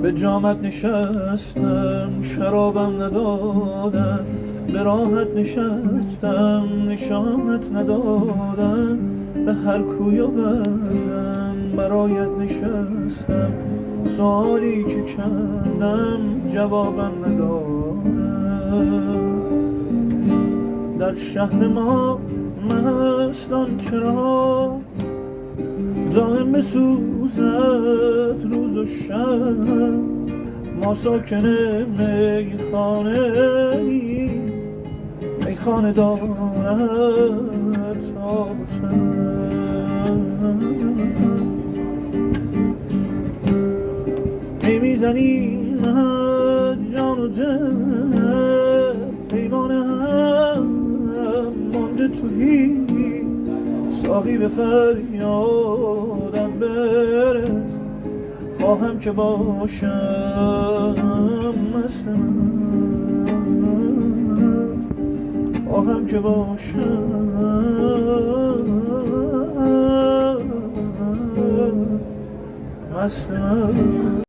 به جامت نشستم شرابم ندادن، به راحت نشستم نشانت ندادن، به هر کوی و بزن برایت نشستم، سوالی که کردم جوابم ندادن. در شهر ما مستان چرا دائم بسوزد روز و شب، ما ساکن میخانه دارد تا میزنیم جان و دل، پیمان هم مانده تویی، ساقی به فریادم برس، خواهم که باشم مست من، خواهم که باشم مست من.